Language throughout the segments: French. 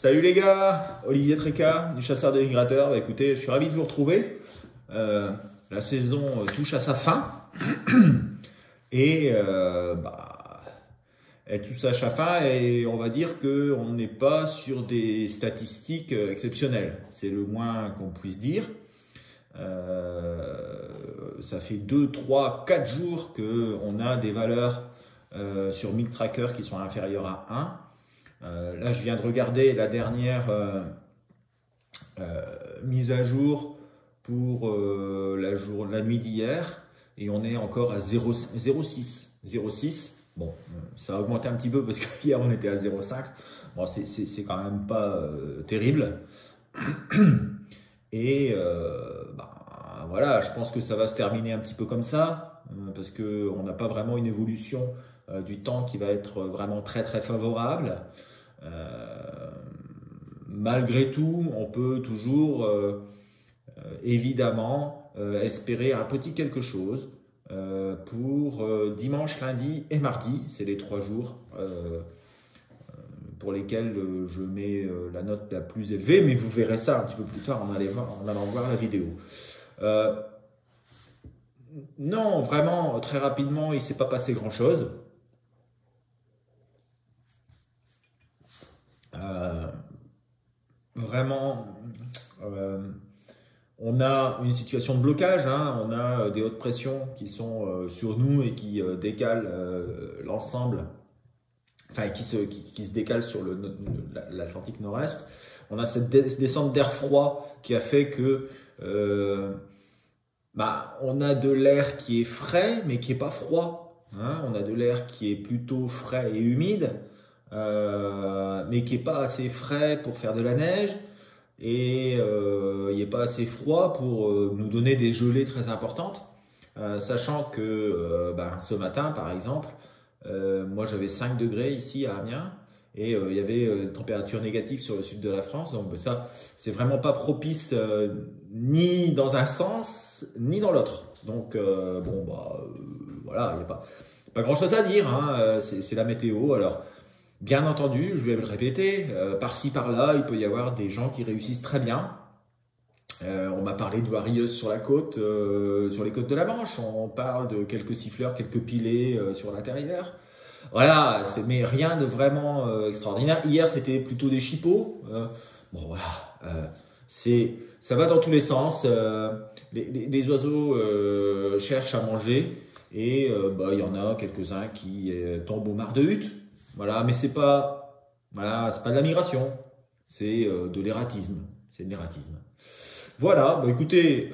Salut les gars, Olivier Tréca du Chasseur des Migrateurs. Bah, écoutez, je suis ravi de vous retrouver. La saison touche à sa fin et elle touche à sa fin et on va dire qu'on n'est pas sur des statistiques exceptionnelles. C'est le moins qu'on puisse dire. Ça fait 2, 3, 4 jours qu'on a des valeurs sur Milk Tracker qui sont inférieures à 1. Là, je viens de regarder la dernière mise à jour pour la nuit d'hier et on est encore à 0,6. 0,6. Bon, ça a augmenté un petit peu parce qu'hier on était à 0,5. Bon, c'est quand même pas terrible. Et voilà, je pense que ça va se terminer un petit peu comme ça parce qu'on n'a pas vraiment une évolution du temps qui va être vraiment très très favorable. Malgré tout, on peut toujours évidemment espérer un petit quelque chose pour dimanche, lundi et mardi. C'est les 3 jours pour lesquels je mets la note la plus élevée, mais vous verrez ça un petit peu plus tard en allant voir la vidéo. Non, vraiment, très rapidement, il ne s'est pas passé grand-chose. Vraiment, on a une situation de blocage, hein, on a des hautes pressions qui sont sur nous et qui décalent l'ensemble, enfin qui se décalent sur l'Atlantique Nord-Est. On a cette descente d'air froid qui a fait que on a de l'air qui est frais mais qui n'est pas froid. Hein, on a de l'air qui est plutôt frais et humide. Mais qui n'est pas assez frais pour faire de la neige et il n'est pas assez froid pour nous donner des gelées très importantes, sachant que ce matin par exemple, moi j'avais 5 degrés ici à Amiens et il y avait des températures négatives sur le sud de la France, donc ça c'est vraiment pas propice ni dans un sens ni dans l'autre, donc voilà, il n'y a pas grand chose à dire, hein, c'est la météo. Alors bien entendu, je vais le répéter, par-ci par-là, il peut y avoir des gens qui réussissent très bien. On m'a parlé de Warieuse sur la côte, sur les côtes de la Manche. On parle de quelques siffleurs, quelques pilets sur l'intérieur. Voilà, mais rien de vraiment extraordinaire. Hier, c'était plutôt des chipots. Bon, voilà, ça va dans tous les sens. Les oiseaux cherchent à manger et il y en a quelques-uns qui tombent au mar de hutte. Voilà, mais c'est pas de la migration, c'est de l'ératisme. C'est de l'ératisme. Voilà, écoutez,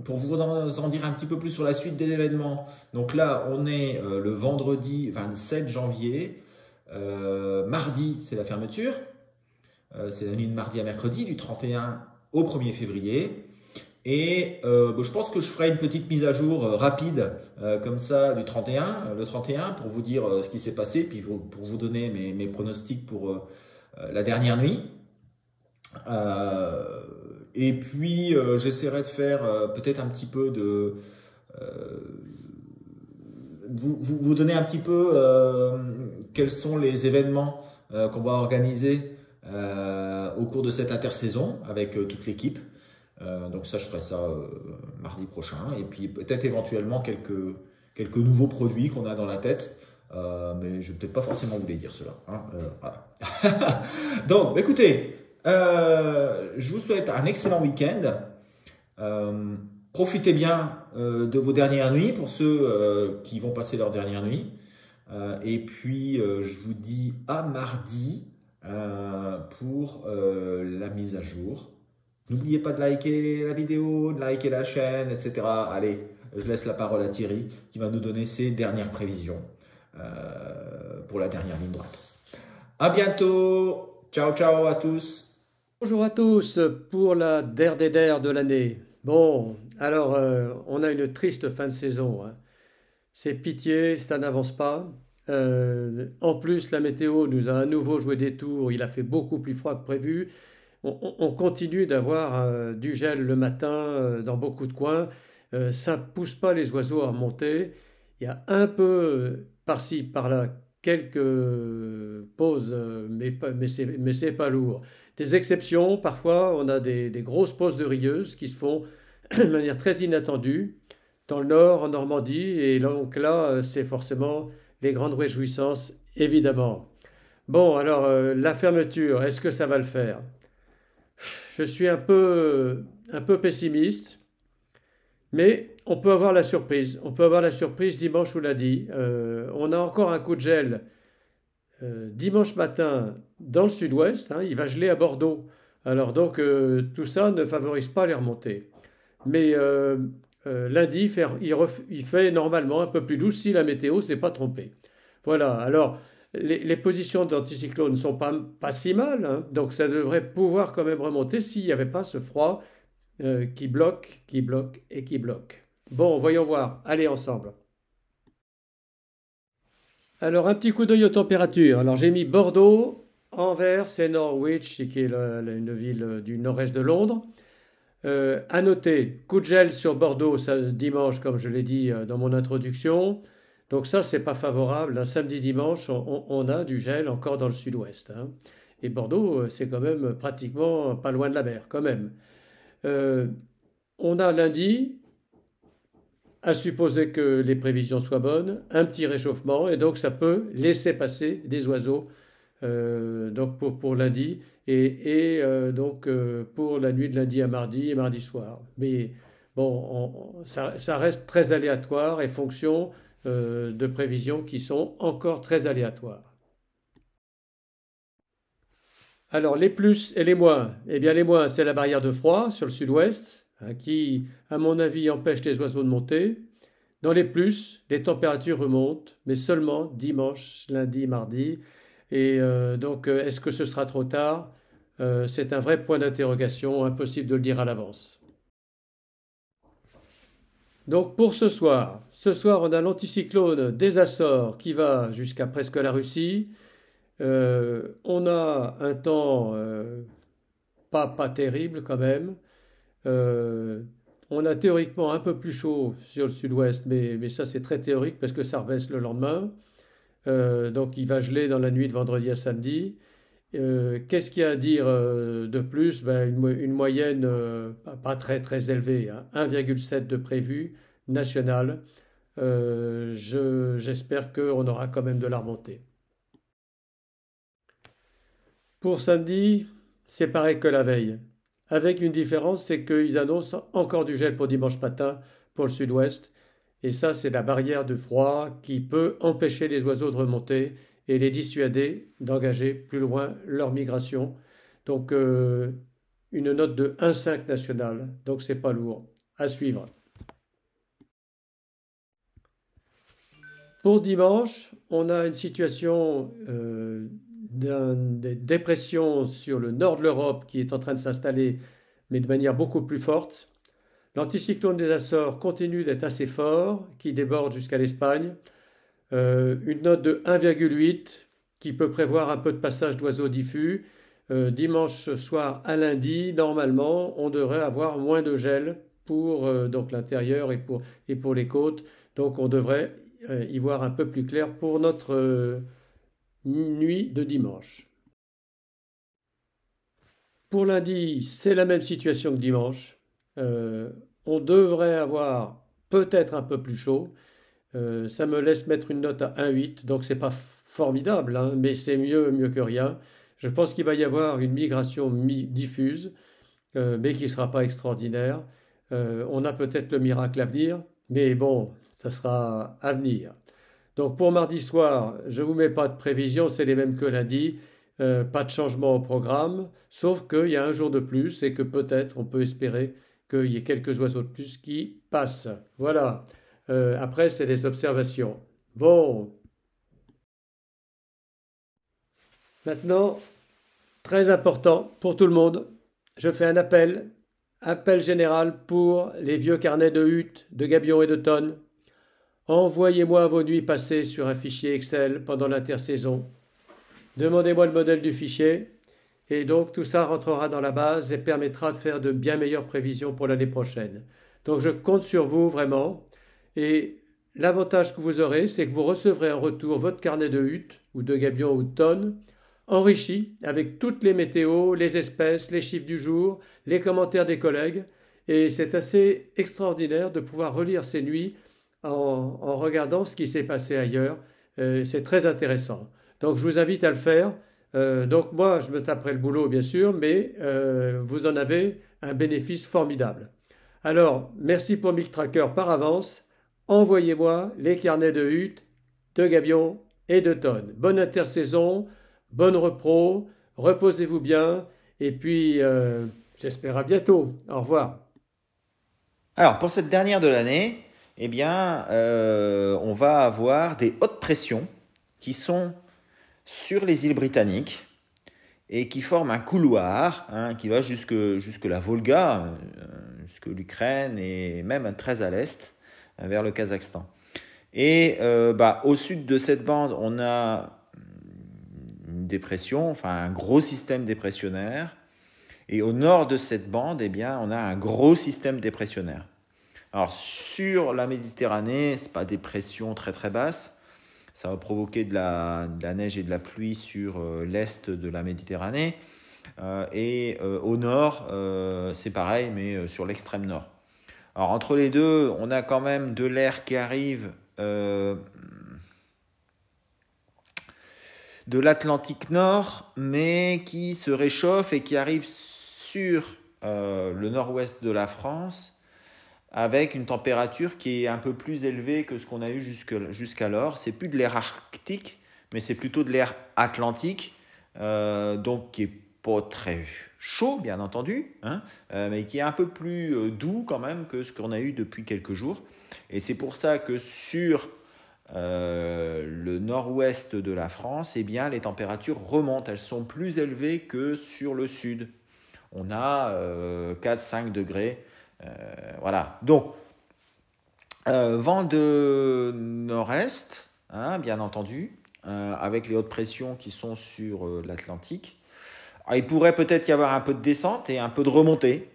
pour vous en dire un petit peu plus sur la suite des événements, donc là, on est le vendredi 27 janvier. Mardi, c'est la fermeture. C'est la nuit de mardi à mercredi, du 31 au 1er février. Et je pense que je ferai une petite mise à jour rapide comme ça le 31 pour vous dire ce qui s'est passé, puis pour vous donner mes pronostics pour la dernière nuit. Et puis j'essaierai de faire peut-être un petit peu de vous donner un petit peu quels sont les événements qu'on va organiser au cours de cette intersaison avec toute l'équipe. Donc ça, je ferai ça mardi prochain. Et puis peut-être éventuellement quelques nouveaux produits qu'on a dans la tête. Mais je ne vais peut-être pas forcément vous les dire cela. Hein, voilà. Donc, écoutez, je vous souhaite un excellent week-end. Profitez bien de vos dernières nuits pour ceux qui vont passer leur dernière nuit. Et puis, je vous dis à mardi pour la mise à jour. N'oubliez pas de liker la vidéo, de liker la chaîne, etc. Allez, je laisse la parole à Thierry qui va nous donner ses dernières prévisions pour la dernière ligne droite. À bientôt. Ciao, ciao à tous. Bonjour à tous pour la der de l'année. Bon, alors on a une triste fin de saison, hein. C'est pitié, ça n'avance pas. En plus, la météo nous a à nouveau joué des tours. Il a fait beaucoup plus froid que prévu. On continue d'avoir du gel le matin dans beaucoup de coins. Ça ne pousse pas les oiseaux à remonter. Il y a un peu par-ci, par-là quelques pauses, mais c'est pas lourd. Des exceptions, parfois on a des grosses pauses de rieuse qui se font de manière très inattendue dans le nord, en Normandie, et donc là, c'est forcément les grandes réjouissances, évidemment. Bon, alors la fermeture, est-ce que ça va le faire? Je suis un peu pessimiste, mais on peut avoir la surprise. On peut avoir la surprise dimanche ou lundi. On a encore un coup de gel dimanche matin dans le sud-ouest. Hein, il va geler à Bordeaux. Alors donc tout ça ne favorise pas les remontées. Mais lundi, il fait normalement un peu plus doux si la météo s'est pas trompée. Voilà. Alors les positions d'anticyclone ne sont pas si mal. Hein, donc ça devrait pouvoir quand même remonter s'il n'y avait pas ce froid qui bloque, qui bloque et qui bloque. Bon, voyons voir. Allez ensemble. Alors, un petit coup d'œil aux températures. Alors, j'ai mis Bordeaux, Anvers et Norwich, qui est une ville du nord-est de Londres. À noter, coup de gel sur Bordeaux dimanche, comme je l'ai dit dans mon introduction. Donc ça, c'est pas favorable. Un samedi, dimanche, on a du gel encore dans le sud-ouest. Hein. Et Bordeaux, c'est quand même pratiquement pas loin de la mer, quand même. Euh, on a lundi, à supposer que les prévisions soient bonnes, un petit réchauffement, et donc ça peut laisser passer des oiseaux donc pour lundi, et pour la nuit de lundi à mardi et mardi soir. Mais bon, ça reste très aléatoire et fonction de prévisions qui sont encore très aléatoires. Alors, les plus et les moins. Eh bien, les moins, c'est la barrière de froid sur le sud-ouest, hein, qui, à mon avis, empêche les oiseaux de monter. Dans les plus, les températures remontent, mais seulement dimanche, lundi, mardi. Et est-ce que ce sera trop tard? C'est un vrai point d'interrogation, impossible de le dire à l'avance. Donc, pour ce soir, on a l'anticyclone des Açores qui va jusqu'à presque la Russie. On a un temps pas terrible quand même. Euh, on a théoriquement un peu plus chaud sur le sud-ouest, mais ça c'est très théorique parce que ça rebaisse le lendemain. Donc il va geler dans la nuit de vendredi à samedi. Qu'est-ce qu'il y a à dire de plus? Ben, une moyenne pas très élevée, hein, 1,7 de prévu national. J'espère qu'on aura quand même de la remontée. Pour samedi, c'est pareil que la veille. Avec une différence, c'est qu'ils annoncent encore du gel pour dimanche matin pour le sud-ouest. Et ça, c'est la barrière de froid qui peut empêcher les oiseaux de remonter et les dissuader d'engager plus loin leur migration. Donc, une note de 1,5 national. Donc, c'est pas lourd. À suivre. Pour dimanche, on a une situation de dépression sur le nord de l'Europe qui est en train de s'installer, mais de manière beaucoup plus forte. L'anticyclone des Açores continue d'être assez fort, qui déborde jusqu'à l'Espagne. Une note de 1,8 qui peut prévoir un peu de passage d'oiseaux diffus. Dimanche soir à lundi, normalement, on devrait avoir moins de gel pour donc l'intérieur et pour les côtes. Donc on devrait y voir un peu plus clair pour notre nuit de dimanche. Pour lundi, c'est la même situation que dimanche. On devrait avoir peut-être un peu plus chaud. Ça me laisse mettre une note à 1,8, donc c'est pas formidable, hein, mais c'est mieux que rien. Je pense qu'il va y avoir une migration diffuse, mais qui ne sera pas extraordinaire. On a peut-être le miracle à venir, mais bon, ça sera à venir. Donc pour mardi soir, je ne vous mets pas de prévision, c'est les mêmes que lundi. Pas de changement au programme, sauf qu'il y a un jour de plus et que peut-être on peut espérer qu'il y ait quelques oiseaux de plus qui passent. Voilà. Après, c'est des observations. Bon, maintenant, très important pour tout le monde, je fais un appel général pour les vieux carnets de huttes, de gabions et de tonnes. Envoyez-moi vos nuits passées sur un fichier Excel pendant l'intersaison. Demandez-moi le modèle du fichier et donc tout ça rentrera dans la base et permettra de faire de bien meilleures prévisions pour l'année prochaine. Donc je compte sur vous vraiment et l'avantage que vous aurez, c'est que vous recevrez en retour votre carnet de huttes, ou de gabions ou de tonnes, enrichi avec toutes les météos, les espèces, les chiffres du jour, les commentaires des collègues. Et c'est assez extraordinaire de pouvoir relire ces nuits en regardant ce qui s'est passé ailleurs. C'est très intéressant. Donc je vous invite à le faire. Donc moi, je me taperai le boulot, bien sûr, mais vous en avez un bénéfice formidable. Alors, merci pour Milk Tracker par avance. Envoyez-moi les carnets de huttes, de gabions et de tonnes. Bonne intersaison, bonne repro, reposez-vous bien, et puis j'espère à bientôt. Au revoir. Alors, pour cette dernière de l'année, eh bien, on va avoir des hautes pressions qui sont sur les îles britanniques et qui forment un couloir qui va jusque la Volga, jusque l'Ukraine et même très à l'est, vers le Kazakhstan. Et au sud de cette bande, on a une dépression, enfin un gros système dépressionnaire. Et au nord de cette bande, eh bien, on a un gros système dépressionnaire. Alors sur la Méditerranée, ce n'est pas des pressions très très basses. Ça va provoquer de la neige et de la pluie sur l'est de la Méditerranée. Au nord, c'est pareil, mais sur l'extrême nord. Alors entre les deux, on a quand même de l'air qui arrive de l'Atlantique Nord, mais qui se réchauffe et qui arrive sur le nord-ouest de la France, avec une température qui est un peu plus élevée que ce qu'on a eu jusqu'alors. C'est plus de l'air arctique, mais c'est plutôt de l'air atlantique, donc qui est pas très chaud, bien entendu, mais qui est un peu plus doux quand même que ce qu'on a eu depuis quelques jours. Et c'est pour ça que sur le nord-ouest de la France, eh bien, les températures remontent. Elles sont plus élevées que sur le sud. On a 4-5 degrés. Voilà. Donc, vent de nord-est, bien entendu, avec les hautes pressions qui sont sur l'Atlantique. Alors, il pourrait peut-être y avoir un peu de descente et un peu de remontée.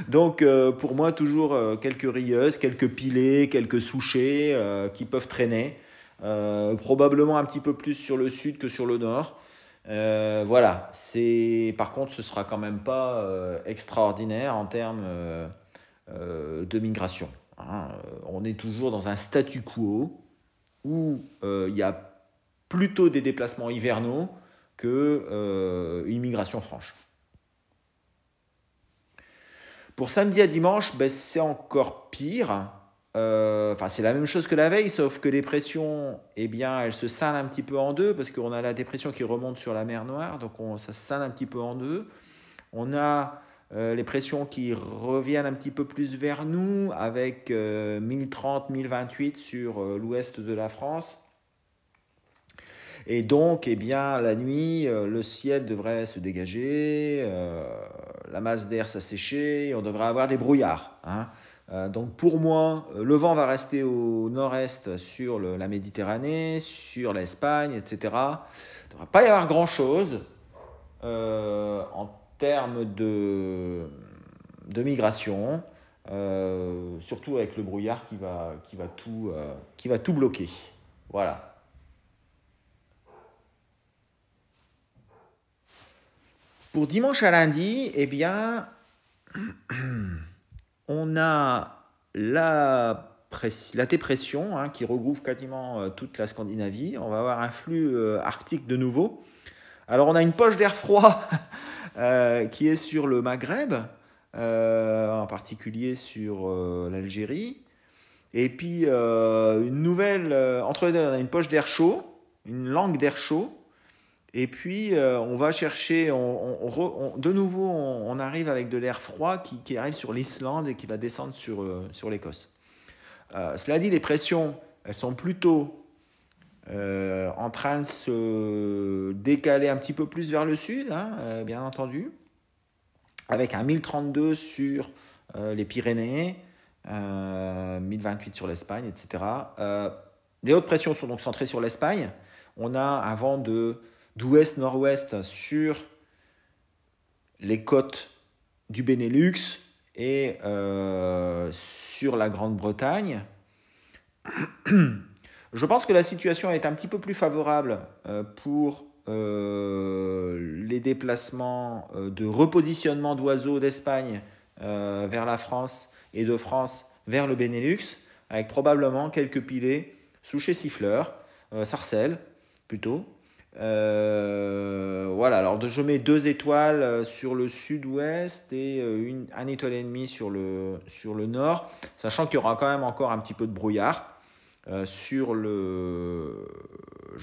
Donc, pour moi, toujours quelques rieuses, quelques pilets, quelques souchets qui peuvent traîner. Probablement un petit peu plus sur le sud que sur le nord. Voilà. Par contre, ce sera quand même pas extraordinaire en termes de migration. On est toujours dans un statu quo où il y a plutôt des déplacements hivernaux qu'une migration franche. Pour samedi à dimanche, c'est encore pire. C'est la même chose que la veille, sauf que les pressions, eh bien, elles se scindent un petit peu en deux, parce qu'on a la dépression qui remonte sur la mer Noire, donc ça se scinde un petit peu en deux. On a les pressions qui reviennent un petit peu plus vers nous, avec 1030, 1028 sur l'ouest de la France. Et donc, eh bien, la nuit, le ciel devrait se dégager, la masse d'air s'assécher, et on devrait avoir des brouillards. Donc, pour moi, le vent va rester au nord-est sur la Méditerranée, sur l'Espagne, etc. Il ne devrait pas y avoir grand-chose en termes de migration, surtout avec le brouillard qui va tout bloquer. Voilà. Pour dimanche à lundi, eh bien, on a la dépression qui regroupe quasiment toute la Scandinavie. On va avoir un flux arctique de nouveau. Alors, on a une poche d'air froid qui est sur le Maghreb, en particulier sur l'Algérie. Et puis, une nouvelle, entre les deux, on a une poche d'air chaud, une langue d'air chaud. Et puis, on va chercher, de nouveau, on arrive avec de l'air froid qui arrive sur l'Islande et qui va descendre sur l'Écosse. Cela dit, les pressions, elles sont plutôt en train de se décaler un petit peu plus vers le sud, bien entendu, avec un 1032 sur les Pyrénées, 1028 sur l'Espagne, etc. Les hautes pressions sont donc centrées sur l'Espagne. On a un vent d'ouest-nord-ouest sur les côtes du Benelux et sur la Grande-Bretagne. Je pense que la situation est un petit peu plus favorable pour les déplacements de repositionnement d'oiseaux d'Espagne vers la France et de France vers le Benelux, avec probablement quelques pilets, souchets siffleurs, sarcelles plutôt. Voilà, alors je mets 2 étoiles sur le sud-ouest et un étoile et demie sur le nord, sachant qu'il y aura quand même encore un petit peu de brouillard je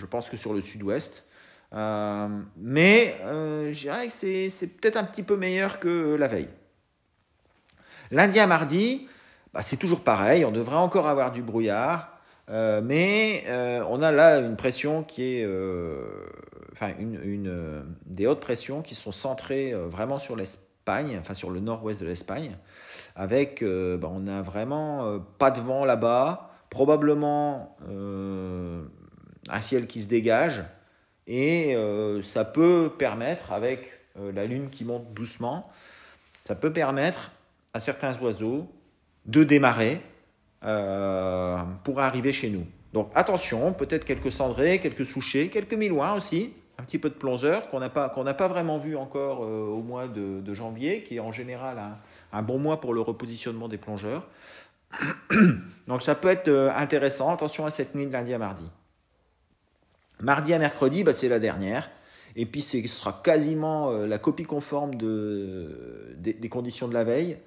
pense que sur le sud-ouest. Mais je dirais que c'est peut-être un petit peu meilleur que la veille. Lundi à mardi, bah, c'est toujours pareil, on devrait encore avoir du brouillard, mais on a là une pression qui est, enfin des hautes pressions qui sont centrées vraiment sur l'Espagne, enfin sur le nord-ouest de l'Espagne, avec, bah, on n'a vraiment pas de vent là-bas, probablement un ciel qui se dégage, et ça peut permettre, avec la lune qui monte doucement, ça peut permettre à certains oiseaux de démarrer pour arriver chez nous. Donc attention, peut-être quelques cendrés, quelques souchets, quelques milouins aussi, un petit peu de plongeurs qu'on n'a pas vraiment vu encore au mois de janvier, qui est en général un bon mois pour le repositionnement des plongeurs. Donc ça peut être intéressant. Attention à cette nuit de lundi à mardi. Mardi à mercredi, bah, c'est la dernière. Et puis ce sera quasiment la copie conforme des conditions de la veille.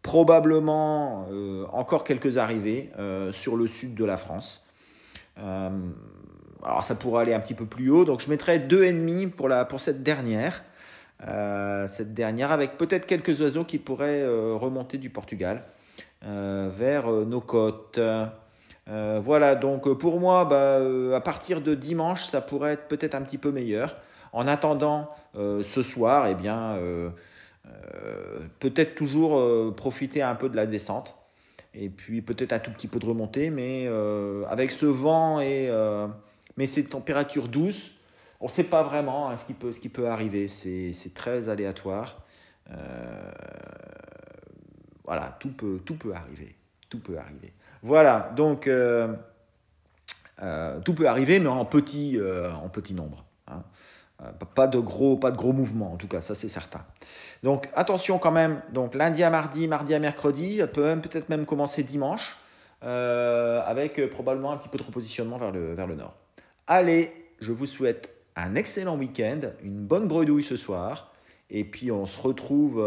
Probablement encore quelques arrivées sur le sud de la France. Alors ça pourra aller un petit peu plus haut. Donc je mettrai 2,5 pour cette dernière. Avec peut-être quelques oiseaux qui pourraient remonter du Portugal vers nos côtes. Voilà, donc pour moi, bah, à partir de dimanche, ça pourrait être peut-être un petit peu meilleur. En attendant, ce soir, eh bien, peut-être toujours profiter un peu de la descente. Et puis peut-être un tout petit peu de remontée, mais avec ce vent mais ces températures douces, on ne sait pas vraiment hein, ce qui peut arriver. C'est très aléatoire. Voilà, tout peut arriver. Tout peut arriver. Voilà, donc tout peut arriver, mais en petit nombre. Hein. Pas de gros mouvements, en tout cas, ça c'est certain. Donc attention quand même, donc lundi à mardi, mardi à mercredi, peut-être même commencer dimanche, avec probablement un petit peu de repositionnement vers le nord. Allez, je vous souhaite un excellent week-end, une bonne bredouille ce soir, et puis on se retrouve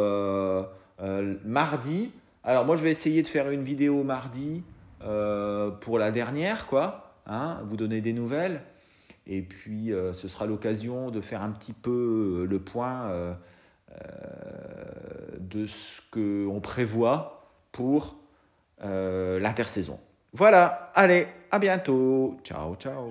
mardi. Alors moi je vais essayer de faire une vidéo mardi pour la dernière, quoi, hein, vous donner des nouvelles. Et puis, ce sera l'occasion de faire un petit peu le point de ce qu'on prévoit pour l'intersaison. Voilà, allez, à bientôt. Ciao, ciao.